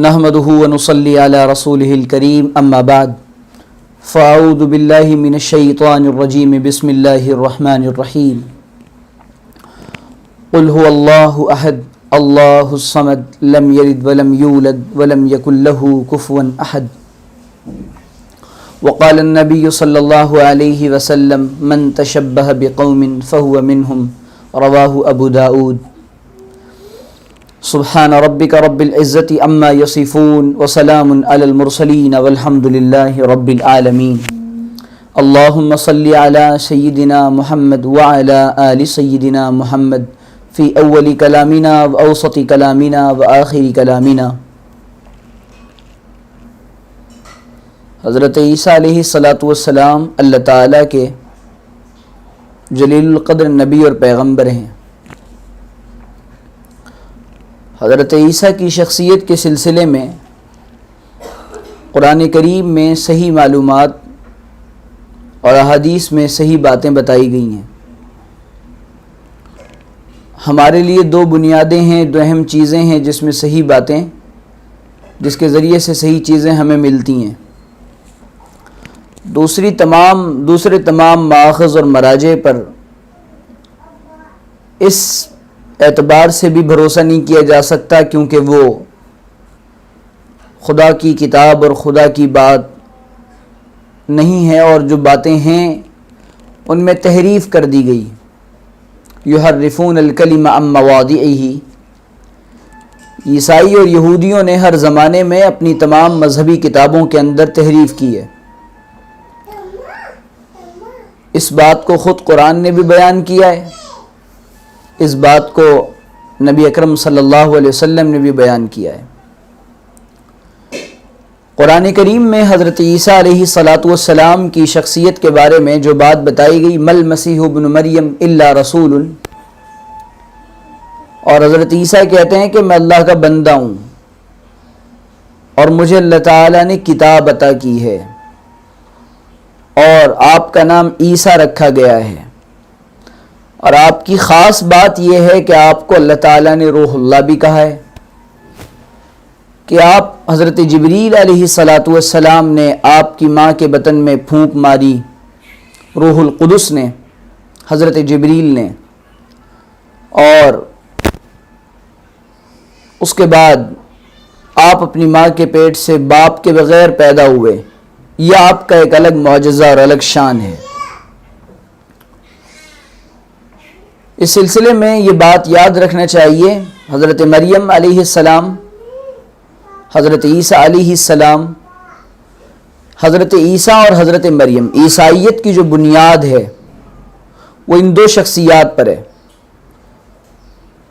نحمده ونصلي على رسوله الكريم اما بعد فاعوذ بالله من الشيطان الرجيم بسم الله الرحمن الرحيم قل هو الله احد الله الصمد لم يلد ولم يولد ولم يكن له كفوا احد وقال النبي صلى الله عليه وسلم من تشبه بقوم فهو منهم رواه ابو داود سبحان ربك رب العزة عما يصفون وسلام على المرسلين والحمد لله رب العالمين اللهم صل على سيدنا محمد وعلى آل سيدنا محمد في أول كلامنا وأوسط كلامنا وآخر كلامنا. حضرت عیسیٰ علیہ السلام اللہ تعالیٰ کے جلیل القدر نبی اور پیغمبر ہیں. حضرت عیسیٰ کی شخصیت کے سلسلے میں قرآن کریم میں صحیح معلومات اور احادیث میں صحیح باتیں بتائی گئی ہیں. ہمارے لیے دو بنیادیں ہیں، دو اہم چیزیں ہیں جس میں صحیح باتیں، جس کے ذریعے سے صحیح چیزیں ہمیں ملتی ہیں. دوسرے تمام مآخذ اور مراجع پر اس اعتبار سے بھی بھروسہ نہیں کیا جا سکتا کیونکہ وہ خدا کی کتاب اور خدا کی بات نہیں ہے، اور جو باتیں ہیں ان میں تحریف کر دی گئی. یحرفون الکلم عن مواضعہ. عیسائی اور یہودیوں نے ہر زمانے میں اپنی تمام مذہبی کتابوں کے اندر تحریف کی ہے. اس بات کو خود قرآن نے بھی بیان کیا ہے، اس بات کو نبی اکرم صلی اللہ علیہ وسلم نے بھی بیان کیا ہے. قرآن کریم میں حضرت عیسیٰ علیہ السلام کی شخصیت کے بارے میں جو بات بتائی گئی، مل مسیح ابن مریم الا رسول، اور حضرت عیسیٰ کہتے ہیں کہ میں اللہ کا بندہ ہوں اور مجھے اللہ تعالیٰ نے کتاب عطا کی ہے اور آپ کا نام عیسیٰ رکھا گیا ہے، اور آپ کی خاص بات یہ ہے کہ آپ کو اللہ تعالیٰ نے روح اللہ بھی کہا ہے، کہ آپ حضرت جبریل علیہ السلام نے آپ کی ماں کے بطن میں پھونک ماری، روح القدس نے، حضرت جبریل نے، اور اس کے بعد آپ اپنی ماں کے پیٹ سے باپ کے بغیر پیدا ہوئے. یہ آپ کا ایک الگ معجزہ اور الگ شان ہے. اس سلسلے میں یہ بات یاد رکھنا چاہیے، حضرت مریم علیہ السلام، حضرت عیسیٰ علیہ السلام، حضرت عیسیٰ اور حضرت مریم، عیسائیت کی جو بنیاد ہے وہ ان دو شخصیات پر ہے.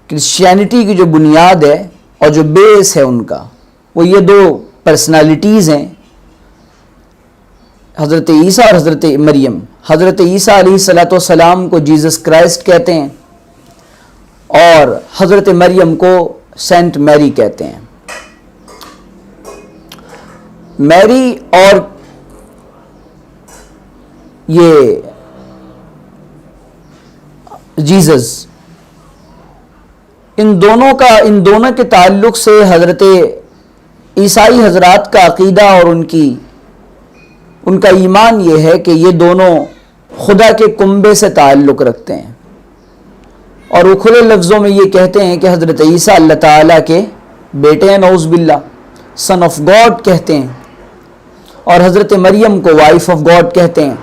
کرسچینٹی کی جو بنیاد ہے اور جو بیس ہے ان کا، وہ یہ دو پرسنالٹیز ہیں، حضرت عیسیٰ اور حضرت مریم. حضرت عیسیٰ علیہ السلام کو جیزس کرائسٹ کہتے ہیں اور حضرت مریم کو سینٹ میری کہتے ہیں. میری اور یہ جیزس، ان دونوں کے تعلق سے حضرت عیسائی حضرات کا عقیدہ اور ان کا ایمان یہ ہے کہ یہ دونوں خدا کے کنبے سے تعلق رکھتے ہیں، اور وہ کھلے لفظوں میں یہ کہتے ہیں کہ حضرت عیسیٰ اللہ تعالیٰ کے بیٹے ہیں، نعوذ باللہ، سن آف گاڈ کہتے ہیں، اور حضرت مریم کو وائف آف گاڈ کہتے ہیں،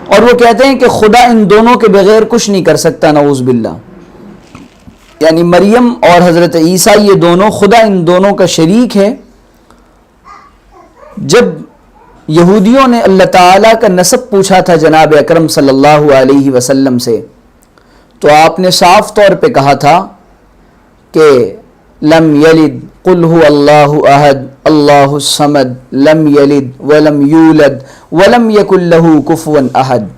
اور وہ کہتے ہیں کہ خدا ان دونوں کے بغیر کچھ نہیں کر سکتا، نعوذ باللہ. یعنی مریم اور حضرت عیسیٰ یہ دونوں، خدا ان دونوں کا شریک ہے. جب یہودیوں نے اللہ تعالیٰ کا نسب پوچھا تھا جناب اکرم صلی اللہ علیہ وسلم سے، تو آپ نے صاف طور پہ کہا تھا کہ لم یلد قل هو اللہ احد اللہ الصمد لم یلد ولم یولد ولم یکن له کفوا احد.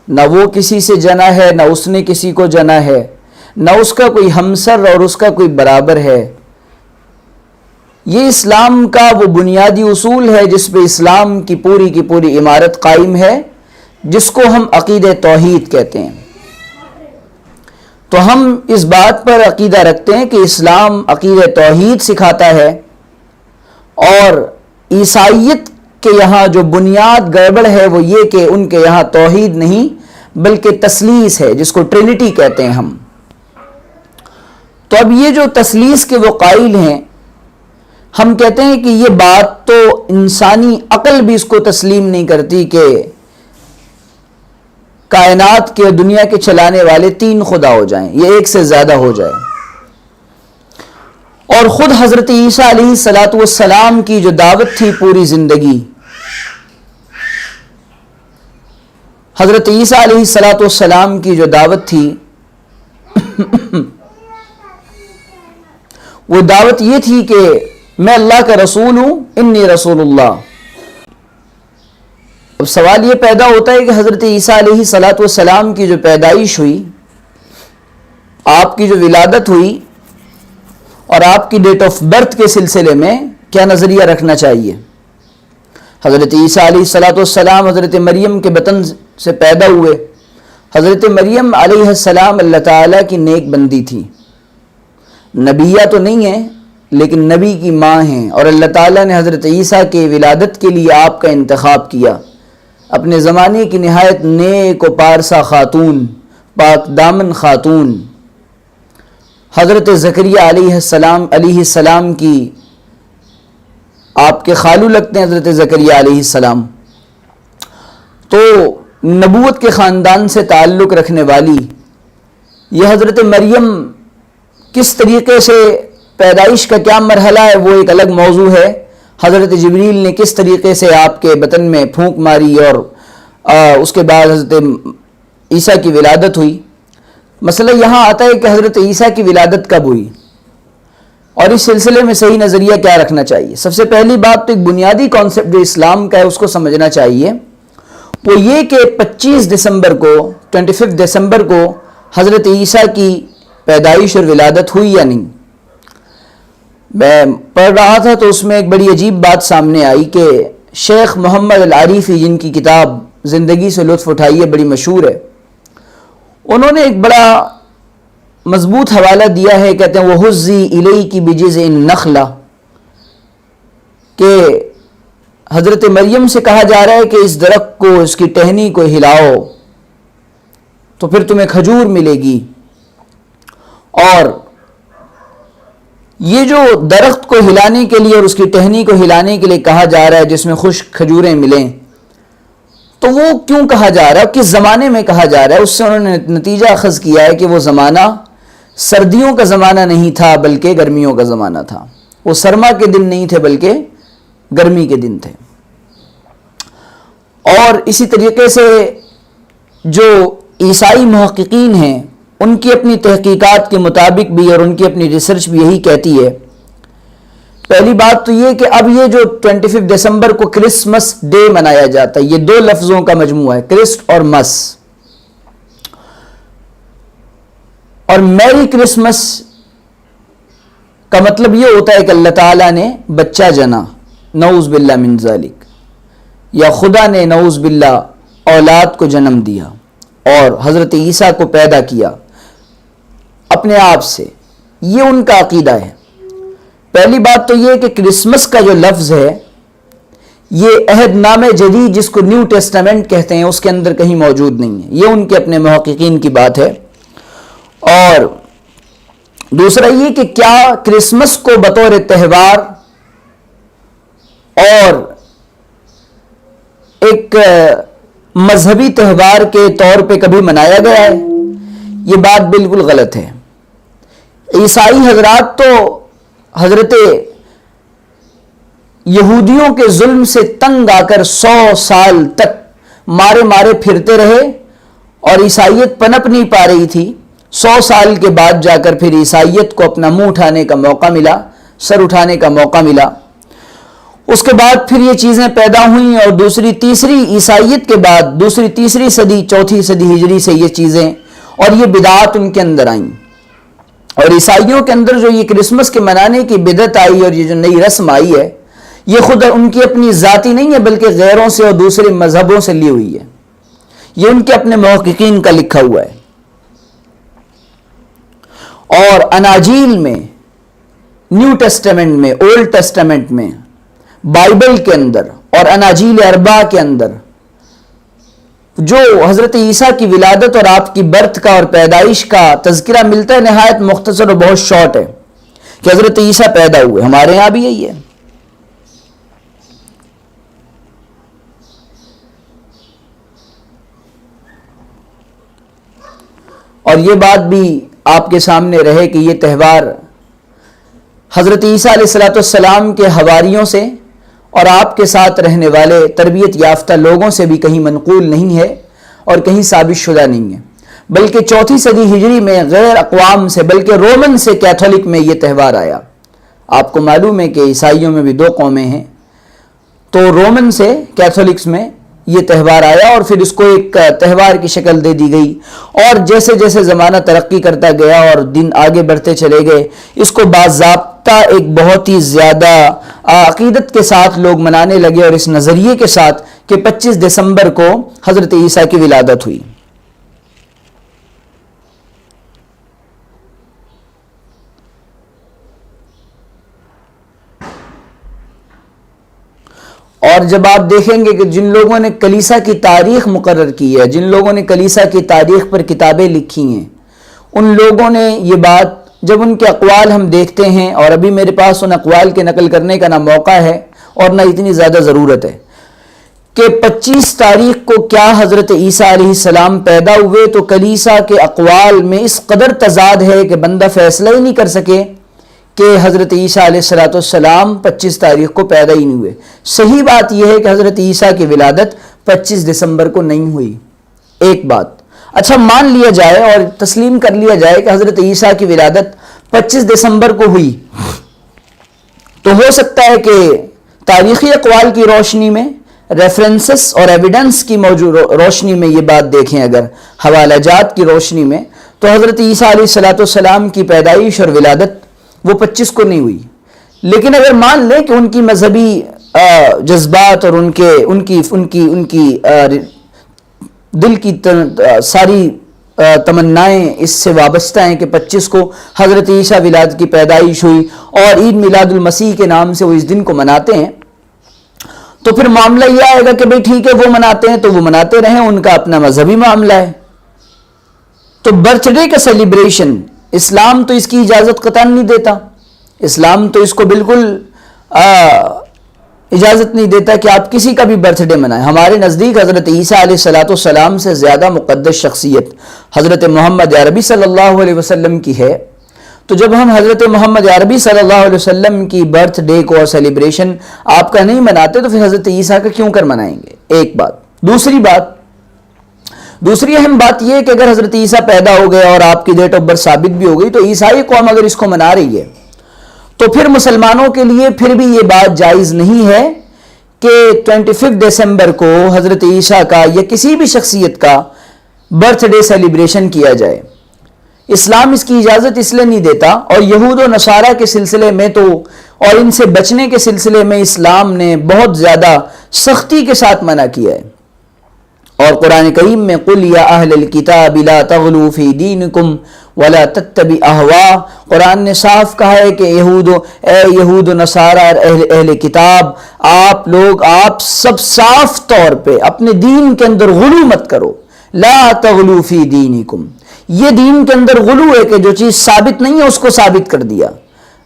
نہ وہ کسی سے جنا ہے، نہ اس نے کسی کو جنا ہے، نہ اس کا کوئی ہمسر اور اس کا کوئی برابر ہے. یہ اسلام کا وہ بنیادی اصول ہے جس پہ اسلام کی پوری عمارت قائم ہے، جس کو ہم عقیدہ توحید کہتے ہیں. تو ہم اس بات پر عقیدہ رکھتے ہیں کہ اسلام عقیدہ توحید سکھاتا ہے، اور عیسائیت کے یہاں جو بنیاد گڑبڑ ہے وہ یہ کہ ان کے یہاں توحید نہیں بلکہ تثلیث ہے، جس کو ٹرینٹی کہتے ہیں ہم۔ تو اب یہ جو تثلیث کے وہ قائل ہیں، ہم کہتے ہیں کہ یہ بات تو انسانی عقل بھی اس کو تسلیم نہیں کرتی کہ کائنات کے دنیا کے چلانے والے 3 خدا ہو جائیں، یہ ایک سے زیادہ ہو جائے۔ اور خود حضرت عیسیٰ علیہ السلام کی جو دعوت تھی پوری زندگی، حضرت عیسیٰ علیہ السلام کی جو دعوت تھی وہ دعوت یہ تھی کہ میں اللہ کا رسول ہوں، انی رسول اللہ۔ اب سوال یہ پیدا ہوتا ہے کہ حضرت عیسیٰ علیہ السلام کی جو پیدائش ہوئی، آپ کی جو ولادت ہوئی، اور آپ کی ڈیٹ آف برتھ کے سلسلے میں کیا نظریہ رکھنا چاہیے؟ حضرت عیسیٰ علیہ السلام حضرت مریم کے بطن سے پیدا ہوئے۔ حضرت مریم علیہ السلام اللہ تعالیٰ کی نیک بندی تھی، نبیہ تو نہیں ہے لیکن نبی کی ماں ہیں، اور اللہ تعالیٰ نے حضرت عیسیٰ کے ولادت کے لیے آپ کا انتخاب کیا، اپنے زمانے کی نہایت نیک و پارسا خاتون، پاک دامن خاتون حضرت زکریا علیہ السلام کی، آپ کے خالو لگتے ہیں حضرت زکریا علیہ السلام، تو نبوت کے خاندان سے تعلق رکھنے والی یہ حضرت مریم کس طریقے سے پیدائش کا کیا مرحلہ ہے وہ ایک الگ موضوع ہے۔ حضرت جبریل نے کس طریقے سے آپ کے بطن میں پھونک ماری اور اس کے بعد حضرت عیسیٰ کی ولادت ہوئی۔ مسئلہ یہاں آتا ہے کہ حضرت عیسیٰ کی ولادت کب ہوئی اور اس سلسلے میں صحیح نظریہ کیا رکھنا چاہیے۔ سب سے پہلی بات تو ایک بنیادی کانسیپٹ جو اسلام کا ہے اس کو سمجھنا چاہیے، وہ یہ کہ 25 دسمبر کو 25 دسمبر کو حضرت عیسیٰ کی پیدائش اور ولادت ہوئی یا نہیں۔ میں پڑھ رہا تھا تو اس میں ایک بڑی عجیب بات سامنے آئی کہ شیخ محمد العریفی، جن کی کتاب زندگی سے لطف اٹھائیے بڑی مشہور ہے، انہوں نے ایک بڑا مضبوط حوالہ دیا ہے، کہتے ہیں وَحُزِّي إِلَيْكِ بِجِذْعِ النَّخْلَةِ، کہ حضرت مریم سے کہا جا رہا ہے کہ اس درخت کو، اس کی ٹہنی کو ہلاؤ تو پھر تمہیں کھجور ملے گی، اور یہ جو درخت کو ہلانے کے لیے اور اس کی ٹہنی کو ہلانے کے لیے کہا جا رہا ہے جس میں خشک کھجوریں ملیں، تو وہ کیوں کہا جا رہا ہے، کس زمانے میں کہا جا رہا ہے؟ اس سے انہوں نے نتیجہ اخذ کیا ہے کہ وہ زمانہ سردیوں کا زمانہ نہیں تھا بلکہ گرمیوں کا زمانہ تھا، وہ سرما کے دن نہیں تھے بلکہ گرمی کے دن تھے۔ اور اسی طریقے سے جو عیسائی محققین ہیں ان کی اپنی تحقیقات کے مطابق بھی اور ان کی اپنی ریسرچ بھی یہی کہتی ہے۔ پہلی بات تو یہ کہ اب یہ جو 25 دسمبر کو کرسمس ڈے منایا جاتا ہے، یہ 2 لفظوں کا مجموعہ ہے، کرسٹ اور مس، اور میری کرسمس کا مطلب یہ ہوتا ہے کہ اللہ تعالیٰ نے بچہ جنا، نعوذ باللہ من ذالک، یا خدا نے نعوذ باللہ اولاد کو جنم دیا اور حضرت عیسیٰ کو پیدا کیا اپنے آپ سے، یہ ان کا عقیدہ ہے۔ پہلی بات تو یہ کہ کرسمس کا جو لفظ ہے یہ عہد نامہ جدید جس کو نیو ٹیسٹامنٹ کہتے ہیں اس کے اندر کہیں موجود نہیں ہے، یہ ان کے اپنے محققین کی بات ہے۔ اور دوسرا یہ کہ کیا کرسمس کو بطور تہوار اور ایک مذہبی تہوار کے طور پہ کبھی منایا گیا ہے؟ یہ بات بالکل غلط ہے۔ عیسائی حضرات تو حضرت یہودیوں کے ظلم سے تنگ آ کر 100 سال تک مارے مارے پھرتے رہے اور عیسائیت پنپ نہیں پا رہی تھی۔ 100 سال کے بعد جا کر پھر عیسائیت کو اپنا منہ اٹھانے کا موقع ملا، سر اٹھانے کا موقع ملا۔ اس کے بعد پھر یہ چیزیں پیدا ہوئیں اور دوسری تیسری عیسائیت کے بعد دوسری تیسری صدی چوتھی صدی ہجری سے یہ چیزیں اور یہ بدعات ان کے اندر آئیں، اور عیسائیوں کے اندر جو یہ کرسمس کے منانے کی بدعت آئی اور یہ جو نئی رسم آئی ہے یہ خود ان کی اپنی ذاتی نہیں ہے بلکہ غیروں سے اور دوسرے مذہبوں سے لی ہوئی ہے، یہ ان کے اپنے محققین کا لکھا ہوا ہے۔ اور اناجیل میں، نیو ٹیسٹمنٹ میں، اولڈ ٹیسٹمنٹ میں، بائبل کے اندر اور اناجیل اربع کے اندر جو حضرت عیسیٰ کی ولادت اور آپ کی برتھ کا اور پیدائش کا تذکرہ ملتا ہے نہایت مختصر اور بہت شارٹ ہے کہ حضرت عیسیٰ پیدا ہوئے. ہمارے یہاں بھی یہی ہے. اور یہ بات بھی آپ کے سامنے رہے کہ یہ تہوار حضرت عیسیٰ علیہ الصلوۃ والسلام کے حواریوں سے اور آپ کے ساتھ رہنے والے تربیت یافتہ لوگوں سے بھی کہیں منقول نہیں ہے اور کہیں ثابت شدہ نہیں ہے، بلکہ 4 صدی ہجری میں غیر اقوام سے، بلکہ رومن سے کیتھولک میں یہ تہوار آیا. آپ کو معلوم ہے کہ عیسائیوں میں بھی 2 قومیں ہیں، تو رومن سے کیتھولکس میں یہ تہوار آیا اور پھر اس کو ایک تہوار کی شکل دے دی گئی. اور جیسے جیسے زمانہ ترقی کرتا گیا اور دن آگے بڑھتے چلے گئے، اس کو باضابطہ ایک بہت ہی زیادہ عقیدت کے ساتھ لوگ منانے لگے، اور اس نظریے کے ساتھ کہ 25 دسمبر کو حضرت عیسیٰ کی ولادت ہوئی. اور جب آپ دیکھیں گے کہ جن لوگوں نے کلیسا کی تاریخ مقرر کی ہے، جن لوگوں نے کلیسا کی تاریخ پر کتابیں لکھی ہیں، ان لوگوں نے یہ بات، جب ان کے اقوال ہم دیکھتے ہیں، اور ابھی میرے پاس ان اقوال کے نقل کرنے کا نہ موقع ہے اور نہ اتنی زیادہ ضرورت ہے، کہ 25 تاریخ کو کیا حضرت عیسیٰ علیہ السلام پیدا ہوئے، تو کلیسا کے اقوال میں اس قدر تضاد ہے کہ بندہ فیصلہ ہی نہیں کر سکے کہ حضرت عیسیٰ علیہ السلام 25 تاریخ کو پیدا ہی نہیں ہوئے. صحیح بات یہ ہے کہ حضرت عیسیٰ کی ولادت 25 دسمبر کو نہیں ہوئی. ایک بات اچھا مان لیا جائے اور تسلیم کر لیا جائے کہ حضرت عیسیٰ کی ولادت 25 دسمبر کو ہوئی، تو ہو سکتا ہے کہ تاریخی اقوال کی روشنی میں، ریفرنسز اور ایویڈنس کی روشنی میں یہ بات دیکھیں، اگر حوالہ جات کی روشنی میں، تو حضرت عیسیٰ علیہ السلام کی پیدائش اور ولادت وہ 25 کو نہیں ہوئی. لیکن اگر مان لیں کہ ان کی مذہبی جذبات اور ان کی دل کی ساری تمنائیں اس سے وابستہ ہیں کہ 25 کو حضرت عیسیٰ ولادت کی پیدائش ہوئی اور عید میلاد المسیح کے نام سے وہ اس دن کو مناتے ہیں، تو پھر معاملہ یہ آئے گا کہ بھئی ٹھیک ہے، وہ مناتے ہیں تو وہ مناتے رہیں، ان کا اپنا مذہبی معاملہ ہے. تو برتھ ڈے کا سیلیبریشن اسلام تو اس کی اجازت قطعاً نہیں دیتا. اسلام تو اس کو بالکل اجازت نہیں دیتا کہ آپ کسی کا بھی برتھ ڈے منائیں. ہمارے نزدیک حضرت عیسیٰ علیہ السلام سے زیادہ مقدس شخصیت حضرت محمد عربی صلی اللہ علیہ وسلم کی ہے. تو جب ہم حضرت محمد عربی صلی اللہ علیہ وسلم کی برتھ ڈے کو اور سیلیبریشن آپ کا نہیں مناتے، تو پھر حضرت عیسیٰ کا کیوں کر منائیں گے؟ ایک بات. دوسری اہم بات یہ کہ اگر حضرت عیسیٰ پیدا ہو گئے اور آپ کی ڈیٹ آف برتھ ثابت بھی ہو گئی، تو عیسائی قوم اگر اس کو منا رہی ہے تو پھر مسلمانوں کے لیے پھر بھی یہ بات جائز نہیں ہے کہ 25 دسمبر کو حضرت عیسیٰ کا یا کسی بھی شخصیت کا برتھ ڈے سیلیبریشن کیا جائے. اسلام اس کی اجازت اس لیے نہیں دیتا، اور یہود و نصارہ کے سلسلے میں تو، اور ان سے بچنے کے سلسلے میں اسلام نے بہت زیادہ سختی کے ساتھ منع کیا ہے. اور قرآن کریم میں قُلْ يَا أَهْلَ الْكِتَابِ لَا تَغْلُوا فِي دِينِكُمْ وَلَا تَتَّبِعُوا أَهْوَاءَ. قرآن نے صاف کہا ہے کہ یہود و نصارہ اور اہل کتاب، آپ سب صاف طور پہ اپنے دین کے اندر غلو مت کرو. لا تغلو فی دینکم، یہ دین کے اندر غلو ہے کہ جو چیز ثابت نہیں ہے اس کو ثابت کر دیا،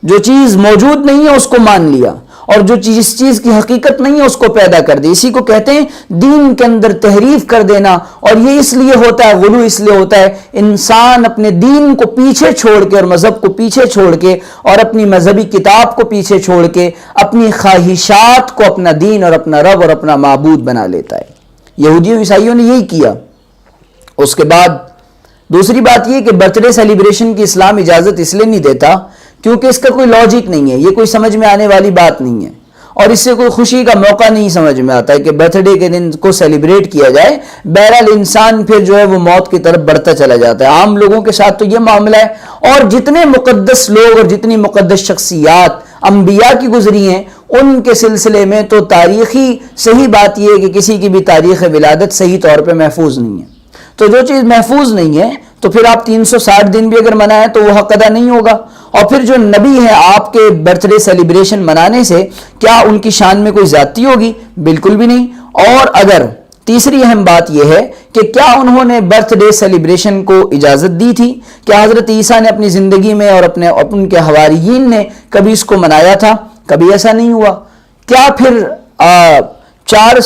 جو چیز موجود نہیں ہے اس کو مان لیا، اور جو جس چیز کی حقیقت نہیں ہے اس کو پیدا کر دی. اسی کو کہتے ہیں دین کے اندر تحریف کر دینا. اور یہ اس لیے ہوتا ہے، غلو اس لیے ہوتا ہے، انسان اپنے دین کو پیچھے چھوڑ کے اور مذہب کو پیچھے چھوڑ کے اور اپنی مذہبی کتاب کو پیچھے چھوڑ کے اپنی خواہشات کو اپنا دین اور اپنا رب اور اپنا معبود بنا لیتا ہے. یہودیوں عیسائیوں نے یہی کیا. اس کے بعد دوسری بات یہ کہ برتھ ڈے سیلیبریشن کی اسلام اجازت اس لیے نہیں دیتا کیونکہ اس کا کوئی لاجک نہیں ہے، یہ کوئی سمجھ میں آنے والی بات نہیں ہے، اور اس سے کوئی خوشی کا موقع نہیں سمجھ میں آتا ہے کہ برتھ ڈے کے دن کو سیلیبریٹ کیا جائے. بہرحال انسان پھر جو ہے وہ موت کی طرف بڑھتا چلا جاتا ہے. عام لوگوں کے ساتھ تو یہ معاملہ ہے، اور جتنے مقدس لوگ اور جتنی مقدس شخصیات انبیاء کی گزری ہیں ان کے سلسلے میں تو تاریخی صحیح بات یہ ہے کہ کسی کی بھی تاریخ ولادت صحیح طور پہ محفوظ نہیں ہے. تو جو چیز محفوظ نہیں ہے تو پھر آپ 360 دن بھی اگر منائیں تو وہ حق ادا نہیں ہوگا. اور پھر جو نبی ہیں آپ کے برتھ ڈے سیلیبریشن منانے سے کیا ان کی شان میں کوئی زیادتی ہوگی؟ بالکل بھی نہیں. اور اگر تیسری اہم بات یہ ہے کہ کیا انہوں نے برتھ ڈے سیلیبریشن کو اجازت دی تھی؟ کیا حضرت عیسیٰ نے اپنی زندگی میں اور ان کے حواریین نے کبھی اس کو منایا تھا؟ کبھی ایسا نہیں ہوا. کیا پھر چاروں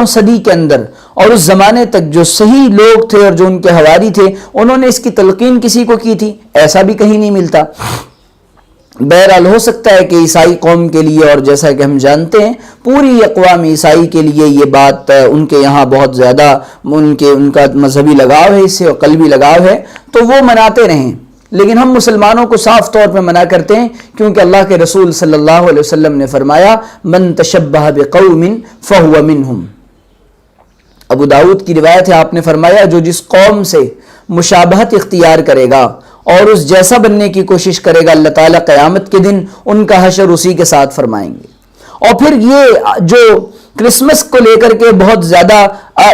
صدی کے اندر اور اس زمانے تک جو صحیح لوگ تھے اور جو ان کے حواری تھے انہوں نے اس کی تلقین کسی کو کی تھی؟ ایسا بھی کہیں نہیں ملتا. بہرحال ہو سکتا ہے کہ عیسائی قوم کے لیے، اور جیسا کہ ہم جانتے ہیں پوری اقوام عیسائی کے لیے یہ بات ان کے یہاں بہت زیادہ ان کا مذہبی لگاؤ ہے اس سے اور قلبی لگاؤ ہے، تو وہ مناتے رہیں. لیکن ہم مسلمانوں کو صاف طور پہ منع کرتے ہیں، کیونکہ اللہ کے رسول صلی اللہ علیہ وسلم نے فرمایا من تشبہ بقوم فہو منہم. ابو داؤد کی روایت ہے، آپ نے فرمایا جو جس قوم سے مشابہت اختیار کرے گا اور اس جیسا بننے کی کوشش کرے گا اللہ تعالیٰ قیامت کے دن ان کا حشر اسی کے ساتھ فرمائیں گے. اور پھر یہ جو کرسمس کو لے کر کے بہت زیادہ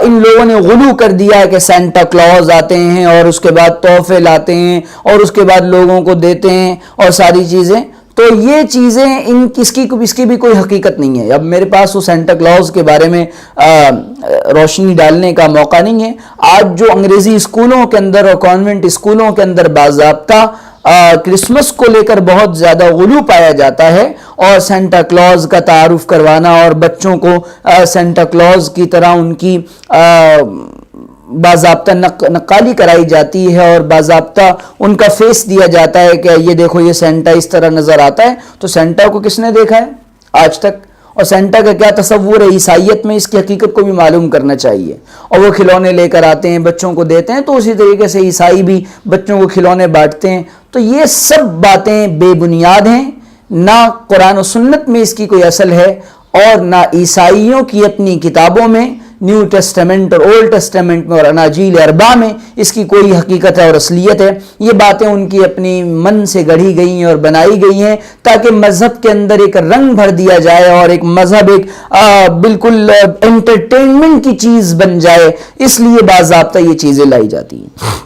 ان لوگوں نے غلو کر دیا ہے کہ سینٹا کلوز آتے ہیں اور اس کے بعد تحفے لاتے ہیں اور اس کے بعد لوگوں کو دیتے ہیں اور ساری چیزیں، تو یہ چیزیں اس کی بھی کوئی حقیقت نہیں ہے. اب میرے پاس وہ سینٹا کلوز کے بارے میں روشنی ڈالنے کا موقع نہیں ہے. آج جو انگریزی اسکولوں کے اندر اور کانوینٹ اسکولوں کے اندر باضابطہ کرسمس کو لے کر بہت زیادہ غلو پایا جاتا ہے اور سینٹا کلوز کا تعارف کروانا اور بچوں کو سینٹا کلوز کی طرح ان کی باضابطہ نقالی کرائی جاتی ہے اور باضابطہ ان کا فیس دیا جاتا ہے کہ یہ دیکھو یہ سینٹا اس طرح نظر آتا ہے. تو سینٹا کو کس نے دیکھا ہے آج تک؟ اور سینٹا کا کیا تصور ہے عیسائیت میں؟ اس کی حقیقت کو بھی معلوم کرنا چاہیے. اور وہ کھلونے لے کر آتے ہیں بچوں کو دیتے ہیں، تو اسی طریقے سے عیسائی بھی بچوں کو کھلونے بانٹتے ہیں. تو یہ سب باتیں بے بنیاد ہیں، نہ قرآن و سنت میں اس کی کوئی اصل ہے اور نہ عیسائیوں کی اپنی کتابوں میں نیو ٹیسٹمنٹ اور اولڈ ٹیسٹمنٹ میں اور اناجیل اربع میں اس کی کوئی حقیقت ہے اور اصلیت ہے. یہ باتیں ان کی اپنی من سے گڑھی گئی ہیں اور بنائی گئی ہیں تاکہ مذہب کے اندر ایک رنگ بھر دیا جائے اور ایک مذہب ایک بالکل انٹرٹینمنٹ کی چیز بن جائے، اس لیے باضابطہ یہ چیزیں لائی جاتی ہیں.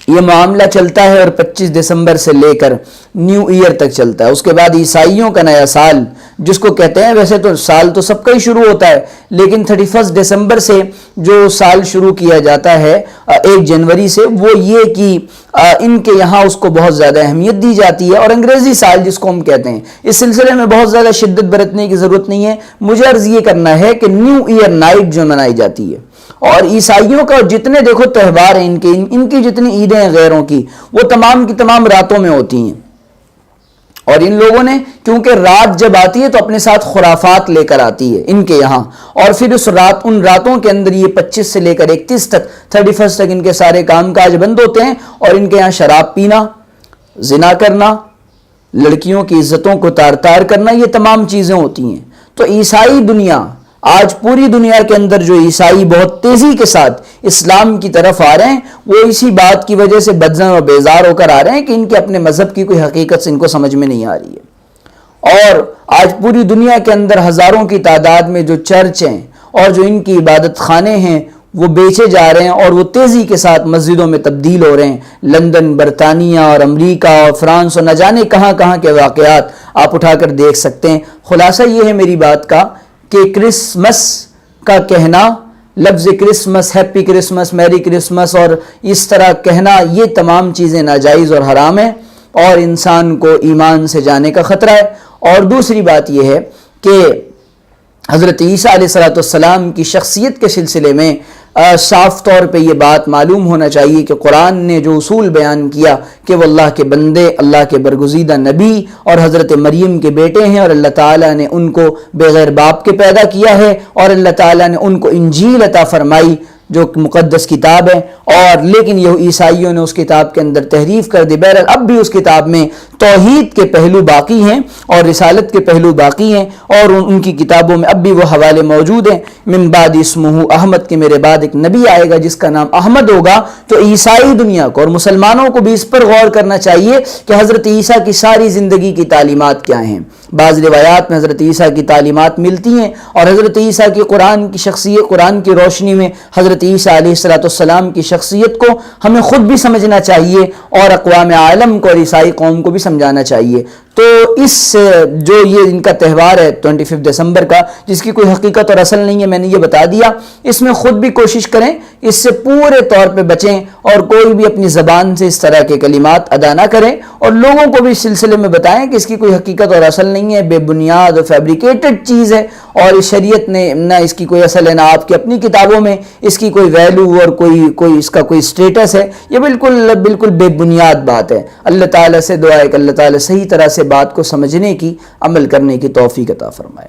یہ معاملہ چلتا ہے اور 25 دسمبر سے لے کر نیو ایئر تک چلتا ہے. اس کے بعد عیسائیوں کا نیا سال جس کو کہتے ہیں، ویسے تو سال تو سب کا ہی شروع ہوتا ہے لیکن 31 دسمبر سے جو سال شروع کیا جاتا ہے 1 جنوری سے، وہ یہ کہ ان کے یہاں اس کو بہت زیادہ اہمیت دی جاتی ہے. اور انگریزی سال جس کو ہم کہتے ہیں، اس سلسلے میں بہت زیادہ شدت برتنے کی ضرورت نہیں ہے. مجھے عرض یہ کرنا ہے کہ نیو ایئر نائٹ جو منائی جاتی ہے، اور عیسائیوں کا جتنے دیکھو تہوار ہیں ان کی جتنی عیدیں ہیں غیروں کی، وہ تمام کی تمام راتوں میں ہوتی ہیں. اور ان لوگوں نے کیونکہ رات جب آتی ہے تو اپنے ساتھ خرافات لے کر آتی ہے ان کے یہاں، اور پھر ان راتوں کے اندر یہ 25 سے لے کر 31 تک 31 تک ان کے سارے کام کاج بند ہوتے ہیں. اور ان کے یہاں شراب پینا، زنا کرنا، لڑکیوں کی عزتوں کو تار تار کرنا، یہ تمام چیزیں ہوتی ہیں. تو عیسائی دنیا آج پوری دنیا کے اندر جو عیسائی بہت تیزی کے ساتھ اسلام کی طرف آ رہے ہیں، وہ اسی بات کی وجہ سے بدزن اور بیزار ہو کر آ رہے ہیں کہ ان کے اپنے مذہب کی کوئی حقیقت ان کو سمجھ میں نہیں آ رہی ہے. اور آج پوری دنیا کے اندر ہزاروں کی تعداد میں جو چرچ ہیں اور جو ان کی عبادت خانے ہیں وہ بیچے جا رہے ہیں اور وہ تیزی کے ساتھ مسجدوں میں تبدیل ہو رہے ہیں. لندن، برطانیہ اور امریکہ اور فرانس اور نہ جانے کہاں کہاں کے واقعات آپ اٹھا کر دیکھ سکتے ہیں. خلاصہ یہ ہے میری بات کا کہ کرسمس کا کہنا، لفظ کرسمس، ہیپی کرسمس، میری کرسمس اور اس طرح کہنا، یہ تمام چیزیں ناجائز اور حرام ہیں اور انسان کو ایمان سے جانے کا خطرہ ہے. اور دوسری بات یہ ہے کہ حضرت عیسیٰ علیہ السلام کی شخصیت کے سلسلے میں صاف طور پہ یہ بات معلوم ہونا چاہیے کہ قرآن نے جو اصول بیان کیا کہ وہ اللہ کے بندے، اللہ کے برگزیدہ نبی اور حضرت مریم کے بیٹے ہیں، اور اللہ تعالیٰ نے ان کو بغیر باپ کے پیدا کیا ہے، اور اللہ تعالیٰ نے ان کو انجیل عطا فرمائی جو مقدس کتاب ہے. اور لیکن یہ عیسائیوں نے اس کتاب کے اندر تحریف کر دی. بہرحال اب بھی اس کتاب میں توحید کے پہلو باقی ہیں اور رسالت کے پہلو باقی ہیں، اور ان کی کتابوں میں اب بھی وہ حوالے موجود ہیں۔ من بعد اسمہ احمد، کہ میرے بعد ایک نبی آئے گا جس کا نام احمد ہوگا۔ تو عیسائی دنیا کو اور مسلمانوں کو بھی اس پر غور کرنا چاہیے کہ حضرت عیسیٰ کی ساری زندگی کی تعلیمات کیا ہیں۔ بعض روایات میں حضرت عیسیٰ کی تعلیمات ملتی ہیں، اور حضرت عیسیٰ کی قرآن کی شخصیت، قرآن کی روشنی میں حضرت عیسیٰ علیہ السلام کی شخصیت کو ہمیں خود بھی سمجھنا چاہیے، اور اقوام عالم کو اور عیسائی قوم کو بھی سمجھانا چاہیے۔ تو اس جو یہ ان کا تہوار ہے 25 دسمبر کا، جس کی کوئی حقیقت اور اصل نہیں ہے، میں نے یہ بتا دیا، اس میں خود بھی کوشش کریں اس سے پورے طور پہ بچیں، اور کوئی بھی اپنی زبان سے اس طرح کے کلمات ادا نہ کریں، اور لوگوں کو بھی اس سلسلے میں بتائیں کہ اس کی کوئی حقیقت اور اصل نہیں ہے، بے بنیاد اور فیبریکیٹڈ چیز ہے، اور اس شریعت نے نہ اس کی کوئی اصل ہے، نہ آپ کی اپنی کتابوں میں اس کی کوئی ویلیو اور کوئی اس کا کوئی سٹیٹس ہے۔ یہ بالکل بے بنیاد بات ہے۔ اللہ تعالیٰ سے دعا ہے کہ اللہ تعالیٰ صحیح طرح سے بات کو سمجھنے کی، عمل کرنے کی توفیق عطا فرمائے۔